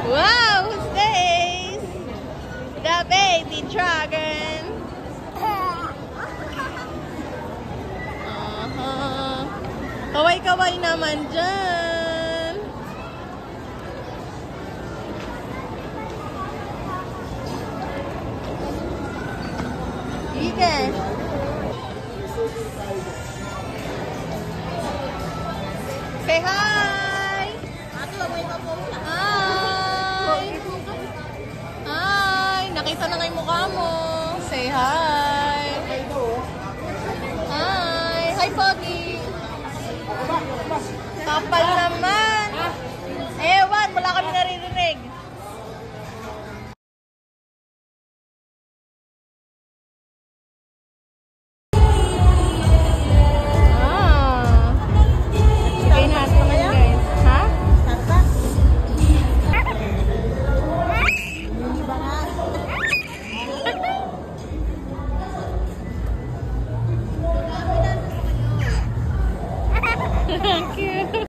Wow, who's this? The baby dragon. Kaway-kaway naman dyan. Ike. Say hi! Hi! Hi! Nakita na nga yung mukha mo. Say hi! Hi! Hi, Pogi! Kapal naman! Ewan! Wala kami naririnig. Cute.